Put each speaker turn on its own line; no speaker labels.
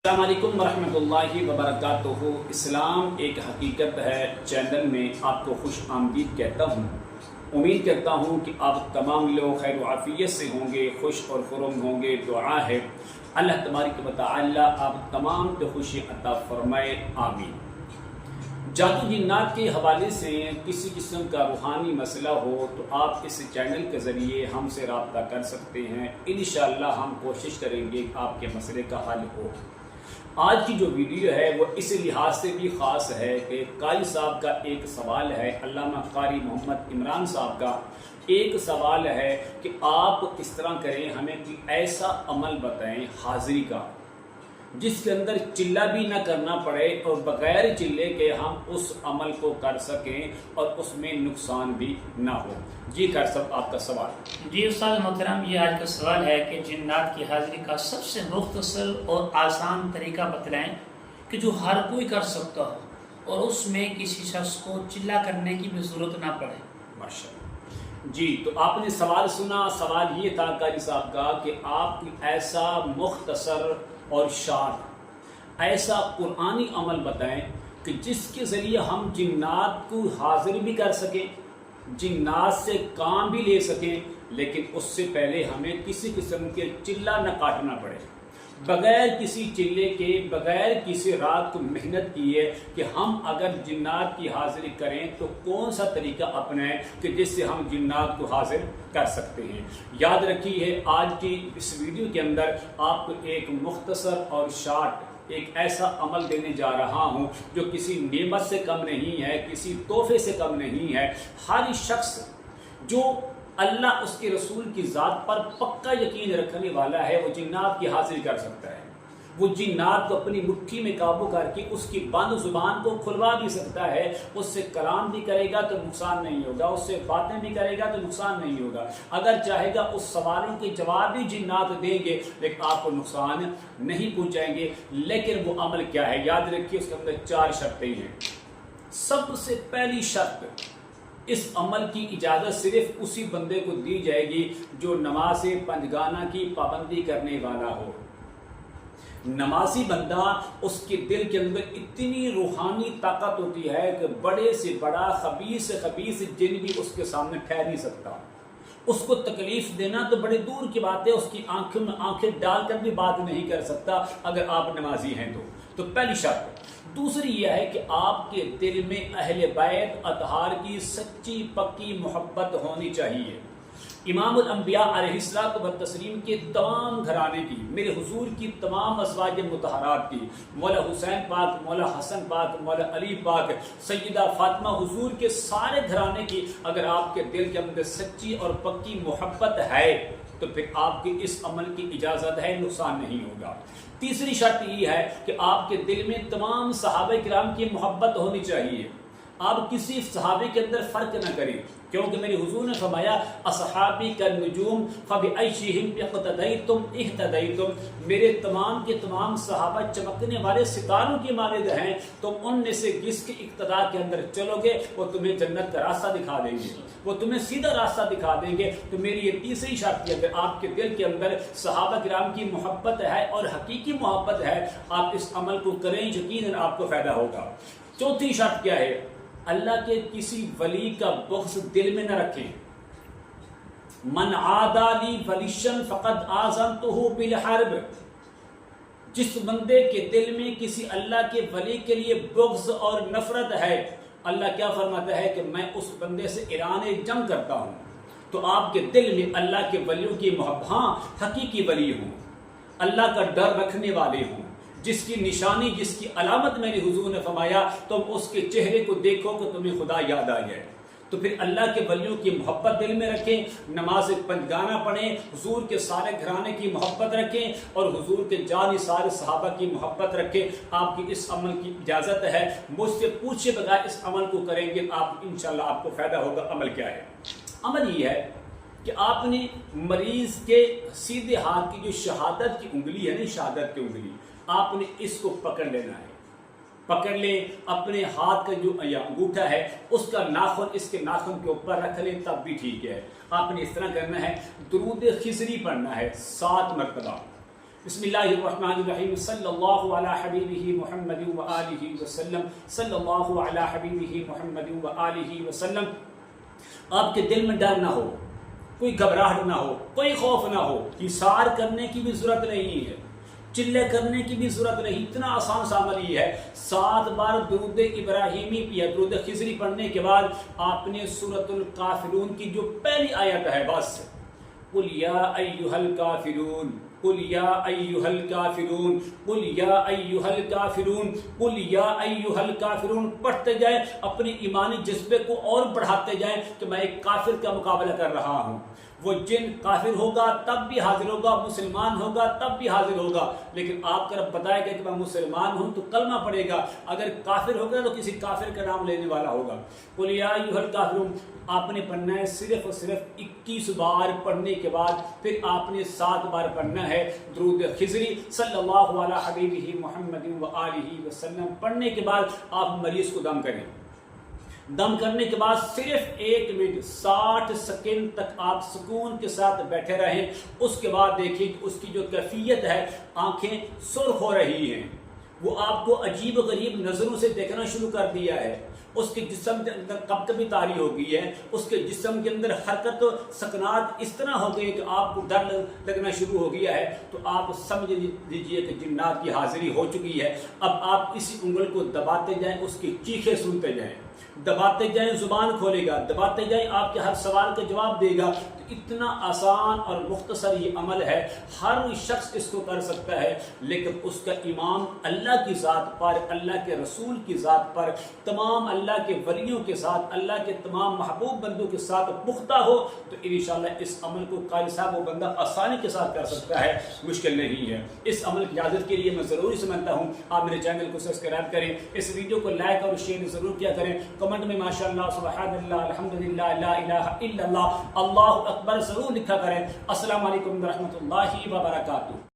السلام علیکم ورحمۃ اللہ وبرکاتہ۔ اسلام ایک حقیقت ہے چینل میں آپ کو خوش آمدید کہتا ہوں۔ امید کرتا ہوں کہ آپ تمام لوگ خیر و عافیت سے ہوں گے، خوش اور خرم ہوں گے۔ دعا ہے اللہ تبارک و تعالی آپ تمام کو خوشی عطا فرمائے، آمین۔ جادو جنات کے حوالے سے کسی قسم کا روحانی مسئلہ ہو تو آپ اس چینل کے ذریعے ہم سے رابطہ کر سکتے ہیں۔ انشاءاللہ ہم کوشش کریں گے کہ آپ کے مسئلے کا حل ہو۔ آج کی جو ویڈیو ہے وہ اس لحاظ سے بھی خاص ہے کہ قاری صاحب کا ایک سوال ہے، علامہ قاری محمد عمران صاحب کا ایک سوال ہے کہ آپ اس طرح کریں، ہمیں کوئی ایسا عمل بتائیں حاضری کا جس کے اندر چلہ بھی نہ کرنا پڑے اور بغیر چلے کے ہم اس عمل کو کر سکیں اور اس میں نقصان بھی نہ ہو۔ جی قاری صاحب آپ کا سوال۔
جی استاد محترم، یہ آج کا سوال ہے کہ جنات کی حاضری کا سب سے مختصر اور آسان طریقہ بتلائیں کہ جو ہر کوئی کر سکتا ہو اور اس میں کسی شخص کو چلہ کرنے کی بھی ضرورت نہ پڑے۔
ماشاءاللہ۔ جی تو آپ نے سوال سنا، سوال یہ تھا قاری صاحب کا کہ آپ ایسا مختصر اور شارٹ ایسا قرآنی عمل بتائیں کہ جس کے ذریعے ہم جنات کو حاضر بھی کر سکیں، جنات سے کام بھی لے سکیں، لیکن اس سے پہلے ہمیں کسی قسم کے چلہ نہ کاٹنا پڑے، بغیر کسی چلے کے، بغیر کسی رات کو محنت کیے کہ ہم اگر جنات کی حاضری کریں تو کون سا طریقہ اپنائیں کہ جس سے ہم جنات کو حاضر کر سکتے ہیں۔ یاد رکھیے آج کی اس ویڈیو کے اندر آپ کو ایک مختصر اور شارٹ ایک ایسا عمل دینے جا رہا ہوں جو کسی نعمت سے کم نہیں ہے، کسی تحفے سے کم نہیں ہے۔ ہر شخص جو اللہ اس کے رسول کی ذات پر پکا یقین رکھنے والا ہے وہ جنات کی حاضری کر سکتا ہے۔ وہ جنات کو اپنی مٹھی میں قابو کر کے اس کی بند زبان کو کھلوا بھی سکتا ہے، اس سے کلام بھی کرے گا تو نقصان نہیں ہوگا، اس سے باتیں بھی کرے گا تو نقصان نہیں ہوگا۔ اگر چاہے گا اس سوالوں کے جواب بھی جنات دیں گے لیکن آپ کو نقصان نہیں پہنچائیں گے۔ لیکن وہ عمل کیا ہے؟ یاد رکھیے اس کے اندر 4 شرطیں ہیں۔ سب سے پہلی شرط، اس عمل کی اجازت صرف اسی بندے کو دی جائے گی جو نماز پنجگانہ کی پابندی کرنے والا ہو۔ نمازی بندہ، اس کے دل کے اندر اتنی روحانی طاقت ہوتی ہے کہ بڑے سے بڑا خبیث سے خبیث جن بھی اس کے سامنے ٹھہر نہیں سکتا۔ اس کو تکلیف دینا تو بڑے دور کی بات ہے، اس کی آنکھوں میں آنکھیں ڈال کر بھی بات نہیں کر سکتا اگر آپ نمازی ہیں تو پہلی شرط۔ دوسری یہ ہے کہ آپ کے دل میں اہل بیت اطہار کی سچی پکی محبت ہونی چاہیے۔ امام الانبیاء علیہ الصلوۃ والتسلیم کے تمام گھرانے کی، میرے حضور کی تمام ازواج مطہرات کی، مولا حسین پاک، مولا حسن پاک، مولا علی پاک، سیدہ فاطمہ، حضور کے سارے گھرانے کی اگر آپ کے دل کے اندر سچی اور پکی محبت ہے تو پھر آپ کی اس عمل کی اجازت ہے، نقصان نہیں ہوگا۔ تیسری شرط یہ ہے کہ آپ کے دل میں تمام صحابہ کرام کی محبت ہونی چاہیے۔ آپ کسی صحابی کے اندر فرق نہ کریں، کیونکہ میرے حضور نے فرمایا اصحابی کالنجوم فبأیہم اقتدیتم اہتدیتم، میرے تمام کے تمام صحابہ چمکنے والے ستاروں کی مانند ہیں، تم ان میں سے جس کی اقتدا کے اندر چلو گے وہ تمہیں جنت کا راستہ دکھا دیں گے، وہ تمہیں سیدھا راستہ دکھا دیں گے۔ تو میری یہ تیسری شرط ہے، اگر آپ کے دل کے اندر صحابہ کرام کی محبت ہے اور حقیقی محبت ہے، آپ اس عمل کو کریں، یقیناً آپ کو فائدہ ہوگا۔ چوتھی شرط کیا ہے؟ اللہ کے کسی ولی کا بغض دل میں نہ رکھیں۔ من عادی لی ولیًا فقد آذنتہ بالحرب، جس بندے کے دل میں کسی اللہ کے ولی کے لیے بغض اور نفرت ہے، اللہ کیا فرماتا ہے کہ میں اس بندے سے اعلان جنگ کرتا ہوں۔ تو آپ کے دل میں اللہ کے ولیوں کی محبت، ہاں حقیقی ولی ہوں، اللہ کا ڈر رکھنے والے ہوں، جس کی نشانی، جس کی علامت میں نے حضور نے فرمایا تم اس کے چہرے کو دیکھو کہ تمہیں خدا یاد آ جائے، تو پھر اللہ کے ولیوں کی محبت دل میں رکھیں، نماز پنجگانہ پڑھیں، حضور کے سارے گھرانے کی محبت رکھیں اور حضور کے جانی سارے صحابہ کی محبت رکھیں۔ آپ کی اس عمل کی اجازت ہے، مجھ سے پوچھے بغیر اس عمل کو کریں گے آپ انشاءاللہ آپ کو فائدہ ہوگا۔ عمل کیا ہے؟ عمل یہ ہے کہ آپ نے مریض کے سیدھے ہاتھ کی جو شہادت کی انگلی ہے نا، شہادت کی انگلی، آپ نے اس کو پکڑ لینا ہے، پکڑ لیں، اپنے ہاتھ کا جو انگوٹھا ہے اس کا ناخن اس کے ناخن کے اوپر رکھ لیں، تب بھی ٹھیک ہے۔ آپ نے اس طرح کرنا ہے، درود خضری پڑھنا ہے 7 مرتبہ، بسم اللہ الرحمن الرحیم صلی اللہ علی حبیبہ محمد و آلہ وسلم صلی اللہ علی حبیبہ محمد و آلہ وسلم۔ آپ کے دل میں ڈر نہ ہو، کوئی گھبراہٹ نہ ہو، کوئی خوف نہ ہو، حصار کرنے کی بھی ضرورت نہیں ہے، چلے کرنے کی بھی ضرورت نہیں، اتنا آسان سا عمل ہی ہے۔ 7 بار درود ابراہیمی یا درود خضری پڑھنے کے بعد آپ نے سورۃ الکافرون کی جو پہلی آیت ہے بس، قل یا ایھا الکافرون، قل یا ایھا الکافرون، قل یا ایھا الکافرون، قل یا ایھا الکافرون پڑھتے جائیں، اپنے ایمانی جذبے کو اور بڑھاتے جائیں کہ میں ایک کافر کا مقابلہ کر رہا ہوں۔ وہ جن کافر ہوگا تب بھی حاضر ہوگا، مسلمان ہوگا تب بھی حاضر ہوگا، لیکن آپ کا رب بتائے گا کہ میں مسلمان ہوں تو کلمہ پڑھے گا، اگر کافر ہوگا تو کسی کافر کا نام لینے والا ہوگا۔ قل یا ایھا الکافرون آپ نے پڑھنا ہے صرف اور صرف 21 بار پڑھنے کے بعد پھر آپ نے 7 بار پڑھنا ہے درود خضری صلی اللہ علی حبیبہ محمد و آلہ وسلم۔ پڑھنے کے بعد آپ مریض کو دم کریں، دم کرنے کے بعد صرف 1 منٹ 60 سیکنڈ تک آپ سکون کے ساتھ بیٹھے رہیں۔ اس کے بعد دیکھیں کہ اس کی جو کیفیت ہے، آنکھیں سرخ ہو رہی ہیں، وہ آپ کو عجیب و غریب نظروں سے دیکھنا شروع کر دیا ہے، اس کے جسم کے اندر کبکبی طاری ہو گئی ہے، اس کے جسم کے اندر حرکت و سکنات اس طرح ہو گئی کہ آپ کو ڈر لگنا شروع ہو گیا ہے، تو آپ سمجھ لیجئے کہ جنات کی حاضری ہو چکی ہے۔ اب آپ اسی انگل کو دباتے جائیں، اس کی چیخیں سنتے جائیں، دباتے جائیں، زبان کھولے گا، دباتے جائیں، آپ کے ہر سوال کا جواب دے گا۔ تو اتنا آسان اور مختصر یہ عمل ہے، ہر شخص اس کو کر سکتا ہے، لیکن اس کا ایمان اللہ کی ذات پر، اللہ کے رسول کی ذات پر، تمام اللہ کے ولیوں کے ساتھ، اللہ کے تمام محبوب بندوں کے ساتھ پختہ ہو تو انشاءاللہ اس عمل کو قاری صاحب وہ بندہ آسانی کے ساتھ کر سکتا ہے، مشکل نہیں ہے۔ اس عمل کی اجازت کے لیے میں ضروری سمجھتا ہوں آپ میرے چینل کو سبسکرائب کریں، اس ویڈیو کو لائک اور شیئر ضرور کیا کریں، کمنٹ میں ماشاءاللہ، سبحان اللہ، الحمدللہ، لا الہ الا اللہ، اللہ اکبر ضرور لکھا کریں۔ السلام علیکم ورحمۃ اللہ وبرکاتہ۔